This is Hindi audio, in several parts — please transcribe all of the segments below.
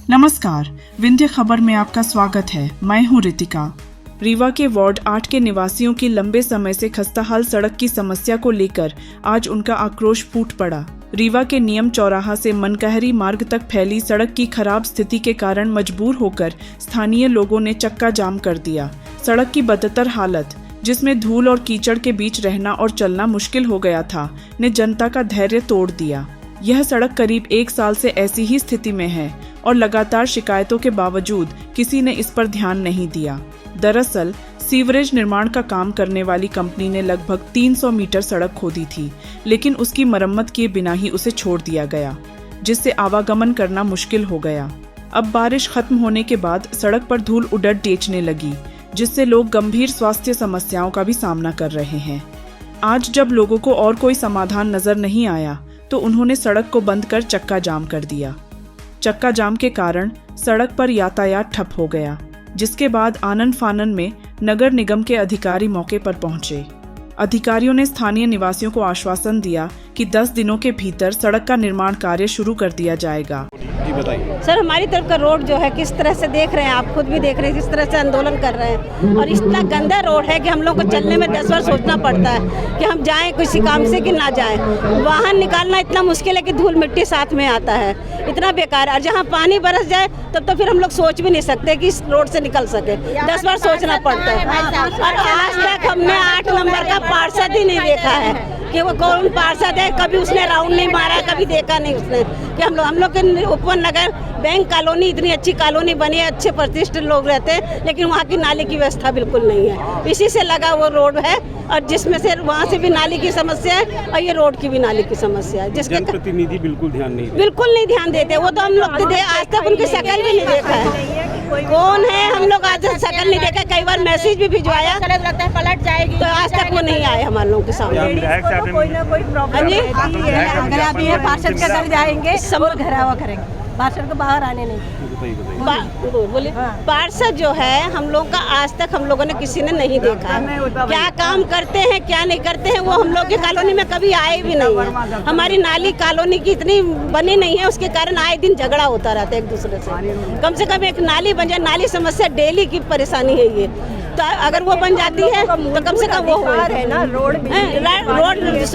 नमस्कार, विंध्य खबर में आपका स्वागत है। मैं हूं रितिका। रीवा के वार्ड 8 के निवासियों की लंबे समय से खस्ताहाल सड़क की समस्या को लेकर आज उनका आक्रोश फूट पड़ा। रीवा के नियम चौराहा से मनकहरी मार्ग तक फैली सड़क की खराब स्थिति के कारण मजबूर होकर स्थानीय लोगों ने चक्का जाम कर दिया। सड़क की बदतर हालत, जिसमें धूल और कीचड़ के बीच रहना और चलना मुश्किल हो गया था, ने जनता का धैर्य तोड़ दिया। यह सड़क करीब 1 साल से ऐसी ही स्थिति में है और लगातार शिकायतों के बावजूद किसी ने इस पर ध्यान नहीं दिया। दरअसल सीवरेज निर्माण का काम करने वाली कंपनी ने लगभग 300 मीटर सड़क खोदी थी, लेकिन उसकी मरम्मत किए बिना ही उसे छोड़ दिया गया, जिससे आवागमन करना मुश्किल हो गया। अब बारिश खत्म होने के बाद सड़क पर धूल उड़ट डेचने लगी, जिससे लोग गंभीर स्वास्थ्य समस्याओं का भी सामना कर रहे हैं। आज जब लोगों को और कोई समाधान नजर नहीं आया तो उन्होंने सड़क को बंद कर चक्का जाम कर दिया। चक्का जाम के कारण सड़क पर यातायात ठप हो गया, जिसके बाद आनन फानन में नगर निगम के अधिकारी मौके पर पहुंचे। अधिकारियों ने स्थानीय निवासियों को आश्वासन दिया कि 10 दिनों के भीतर सड़क का निर्माण कार्य शुरू कर दिया जाएगा। सर, हमारी तरफ का रोड जो है किस तरह से देख रहे हैं, आप खुद भी देख रहे हैं किस तरह से आंदोलन कर रहे हैं, और इतना गंदा रोड है कि हम लोग को चलने में 10 बार सोचना पड़ता है कि हम जाएं किसी काम से कि ना जाएं। वाहन निकालना इतना मुश्किल है कि धूल मिट्टी साथ में आता है, इतना बेकार। और जहाँ पानी बरस जाए तब तो फिर हम लोग सोच भी नहीं सकते कि इस रोड से निकल सके, 10 बार सोचना पड़ता है। और आज तक हमने 8 नंबर का पार्षद ही नहीं देखा है कि वो कौन पार्षद है। कभी उसने राउंड नहीं मारा, कभी देखा नहीं उसने कि हम लोग के उपवन नगर बैंक कॉलोनी इतनी अच्छी कॉलोनी बनी है, अच्छे प्रतिष्ठित लोग रहते हैं, लेकिन वहाँ की नाली की व्यवस्था बिल्कुल नहीं है। इसी से लगा वो रोड है, और जिसमें से वहाँ से भी नाली की समस्या है और ये रोड की भी नाली की समस्या है, जिसके जनप्रतिनिधि बिल्कुल नहीं ध्यान देते। वो तो हम लोग आज तक उनकी शक्ल भी नहीं देखा है, कौन है हम लोग आज तक शक्ल नहीं देखा। कई बार मैसेज भी भिजवाया, लगता है पलट जाएगी, तो आज तक वो नहीं आए हमारे लोगों के सामने। कोई ना कोई प्रॉब्लम अगर आप ये पार्षद का घर जाएंगे सब घेरावा करेंगे, पार्षद को बाहर आने नहीं। बोलिए। पार्षद जो है हम लोग का आज तक हम लोगों ने किसी ने नहीं देखा, क्या काम करते हैं क्या नहीं करते हैं, वो हम लोग की कॉलोनी में कभी आए भी नहीं है। हमारी नाली कॉलोनी की इतनी बनी नहीं है, उसके कारण आए दिन झगड़ा होता रहता है एक दूसरे से। कम से कम एक नाली बन जाए, नाली समस्या डेली की परेशानी है ये, तो अगर वो बन जाती है तो कम से कम वो है ना। रोड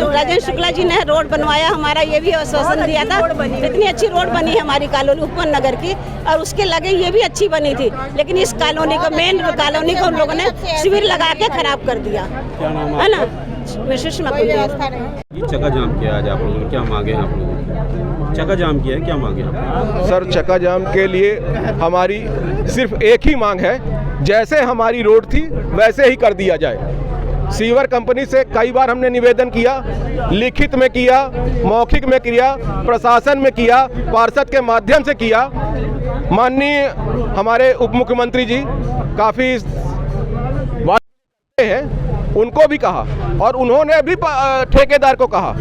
राजेंद्र शुक्ला जी ने रोड बनवाया, हमारा ये भी आश्वासन दिया था। इतनी अच्छी रोड बनी है हमारी कॉलोनी उपवन नगर की, और उसके लगे ये भी अच्छी बनी थी, लेकिन इस कॉलोनी को मेन कॉलोनी को उन लोगों ने शिविर लगा के खराब कर दिया है ना। चक्का जाम किया आज आप लोगों ने, क्या मांगे हैं आप लोगों? चक्का जाम किया है, क्या मांगे आप? सर, चक्का जाम के लिए हमारी सिर्फ एक ही मांग है, जैसे हमारी रोड थी वैसे ही कर दिया जाए। सीवर कंपनी से कई बार हमने निवेदन किया, लिखित में किया, मौखिक में किया, प्रशासन में किया, पार्षद के माध्यम से किया। माननीय हमारे उप मुख्यमंत्री जी काफ़ी हैं, उनको भी कहा और उन्होंने भी ठेकेदार को कहा,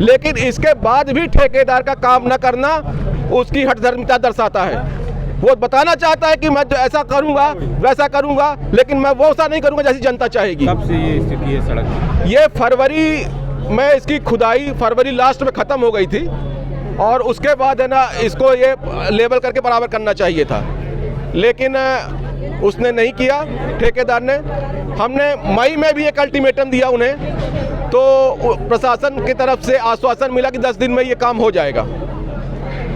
लेकिन इसके बाद भी ठेकेदार का काम न करना उसकी हठधर्मिता दर्शाता है। वो बताना चाहता है कि मैं जो ऐसा करूंगा वैसा करूंगा, लेकिन मैं वो ऐसा नहीं करूंगा जैसी जनता चाहेगी। कब से ये स्थिति है सड़क? ये फरवरी में इसकी खुदाई फरवरी लास्ट में ख़त्म हो गई थी, और उसके बाद है ना इसको ये लेवल करके बराबर करना चाहिए था, लेकिन उसने नहीं किया ठेकेदार ने। हमने मई में भी एक अल्टीमेटम दिया उन्हें, तो प्रशासन की तरफ से आश्वासन मिला कि 10 दिन में ये काम हो जाएगा,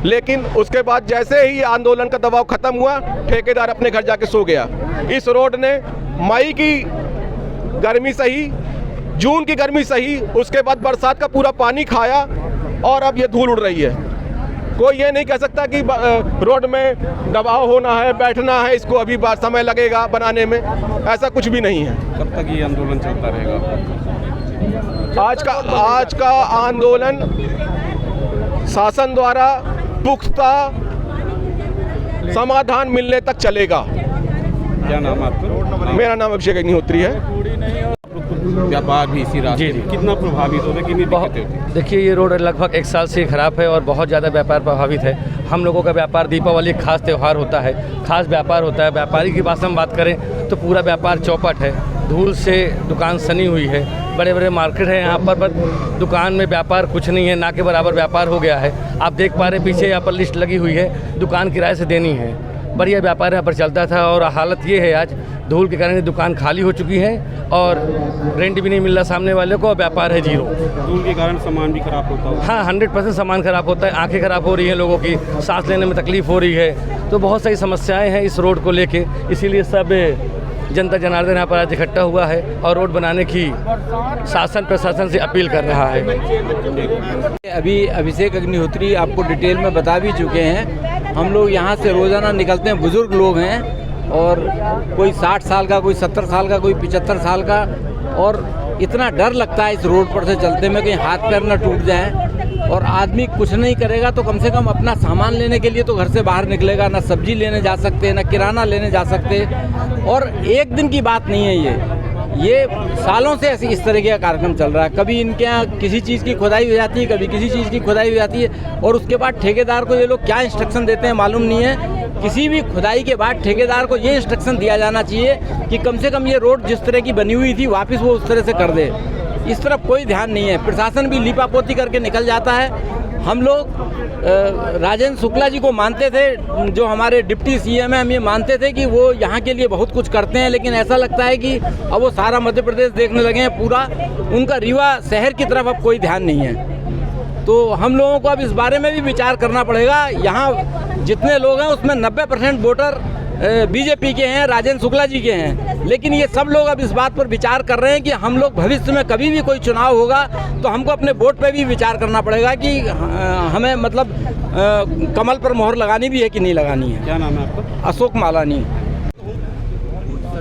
लेकिन उसके बाद जैसे ही आंदोलन का दबाव खत्म हुआ, ठेकेदार अपने घर जाके सो गया। इस रोड ने मई की गर्मी सही, जून की गर्मी सही, उसके बाद बरसात का पूरा पानी खाया, और अब ये धूल उड़ रही है। कोई ये नहीं कह सकता कि रोड में दबाव होना है, बैठना है, इसको अभी समय लगेगा बनाने में, ऐसा कुछ भी नहीं है। कब तक ये आंदोलन चलता रहेगा? आज का आंदोलन शासन द्वारा पुख्ता समाधान मिलने तक चलेगा। क्या नाम आपका? मेरा नाम अभिषेक अग्निहोत्री है। व्यापार भी इसी रास्ते में कितना प्रभावित होता है, कितनी दिक्कतें होती हैं? देखिए, ये रोड लगभग 1 साल से खराब है और बहुत ज़्यादा व्यापार प्रभावित है। हम लोगों का व्यापार, दीपावली खास त्यौहार होता है, खास व्यापार होता है। व्यापारी की बात हम बात करें तो पूरा व्यापार चौपट है। धूल से दुकान सनी हुई है। बड़े बड़े मार्केट है यहाँ पर दुकान में व्यापार कुछ नहीं है, ना के बराबर व्यापार हो गया है। आप देख पा रहे पीछे यहाँ पर लिस्ट लगी हुई है, दुकान किराए से देनी है। बढ़िया व्यापार यहाँ पर चलता था और हालत ये है आज धूल के कारण दुकान खाली हो चुकी है और रेंट भी नहीं मिल रहा सामने वाले को और व्यापार है जीरो। धूल के कारण सामान भी खराब होता है। हाँ, 100% सामान खराब होता है, आंखें खराब हो रही हैं लोगों की, सांस लेने में तकलीफ़ हो रही है। तो बहुत सारी समस्याएं हैं इस रोड को लेके, इसीलिए सब जनता जनार्दन यहाँ पर आज इकट्ठा हुआ है और रोड बनाने की शासन प्रशासन से अपील कर रहा है। अभी अभिषेक अग्निहोत्री आपको डिटेल में बता भी चुके हैं। हम लोग यहाँ से रोज़ाना निकलते हैं, बुज़ुर्ग लोग हैं और कोई 60 साल का, कोई 70 साल का, कोई 75 साल का, और इतना डर लगता है इस रोड पर से चलते में कहीं हाथ पैर न टूट जाए। और आदमी कुछ नहीं करेगा तो कम से कम अपना सामान लेने के लिए तो घर से बाहर निकलेगा, ना सब्जी लेने जा सकते, ना किराना लेने जा सकते। और एक दिन की बात नहीं है ये सालों से ऐसी इस तरह का कार्यक्रम चल रहा है। कभी इनके यहाँ किसी चीज़ की खुदाई हो जाती है, कभी किसी चीज़ की खुदाई हो जाती है और उसके बाद ठेकेदार को ये लोग क्या इंस्ट्रक्शन देते हैं मालूम नहीं है। किसी भी खुदाई के बाद ठेकेदार को ये इंस्ट्रक्शन दिया जाना चाहिए कि कम से कम ये रोड जिस तरह की बनी हुई थी वापस वो उस तरह से कर दे। इस तरफ कोई ध्यान नहीं है, प्रशासन भी लीपापोती करके निकल जाता है। हम लोग राजेंद्र शुक्ला जी को मानते थे, जो हमारे डिप्टी सीएम हैं, हम ये मानते थे कि वो यहाँ के लिए बहुत कुछ करते हैं, लेकिन ऐसा लगता है कि अब वो सारा मध्य प्रदेश देखने लगे हैं, पूरा उनका रीवा शहर की तरफ अब कोई ध्यान नहीं है। तो हम लोगों को अब इस बारे में भी विचार करना पड़ेगा। यहाँ जितने लोग हैं उसमें 90% वोटर बीजेपी के हैं, राजेंद्र शुक्ला जी के हैं, लेकिन ये सब लोग अब इस बात पर विचार कर रहे हैं कि हम लोग भविष्य में कभी भी कोई चुनाव होगा तो हमको अपने वोट पे भी विचार करना पड़ेगा कि हमें मतलब कमल पर मोहर लगानी भी है कि नहीं लगानी है। क्या नाम है आपका? अशोक मालानी।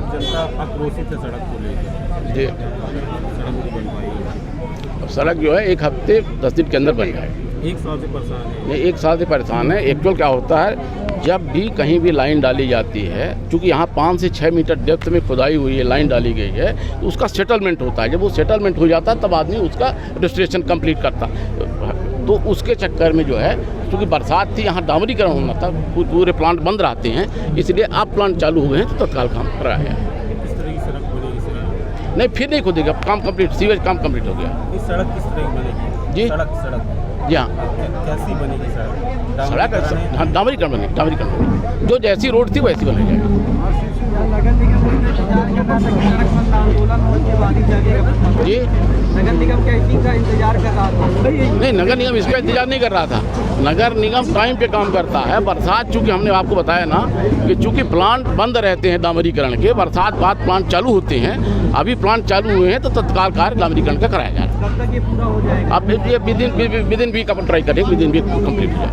जनता आक्रोशित है सड़क को लेकर। जी, सड़क नहीं बन पाई। सड़क जो है 1 हफ्ते 10 दिन के अंदर बन जाए। 1 साल से परेशान है। नहीं, 1 साल से परेशान है। एक्चुअल क्या होता है, जब भी कहीं भी लाइन डाली जाती है, क्योंकि यहाँ 5 से 6 मीटर डेप्थ में खुदाई हुई है, लाइन डाली गई है, तो उसका सेटलमेंट होता है। जब वो सेटलमेंट हो जाता है तब आदमी उसका रजिस्ट्रेशन कंप्लीट करता। तो उसके चक्कर में जो है, क्योंकि बरसात थी, यहाँ डामरीकरण होना था, पूरे प्लांट बंद रहते हैं, इसलिए अब प्लांट चालू हो गए हैं तो तत्काल काम कराया गया है। किस तरह की सड़क बनेगी सर? नहीं, फिर नहीं खुदेगा, काम कंप्लीट, सीवेज काम कंप्लीट हो गया। इस सड़क किस तरह की बनेगी? जी? सड़क जी हाँ, कैसी बनेगी सड़क? सड़क हाँ डामरीकरण बनेगी। जो जैसी रोड थी वैसी बनेगी। जी, नगर निगम क्या इसी का इंतजार कर रहा था? नहीं, नगर निगम इसका इंतजार नहीं कर रहा था। नगर निगम टाइम पे काम करता है। बरसात चूँकि हमने आपको बताया ना कि चूँकि प्लांट बंद रहते हैं डामरीकरण के, बरसात बाद प्लांट चालू होते हैं। अभी प्लांट चालू हुए हैं तो तत्काल कार्य डामरीकरण का कराया जा रहा है। कब तक ये पूरा हो जाएगा? अब ये विदिन वीक अपन ट्राई करें, विदिन वीक कंप्लीट हो जाए।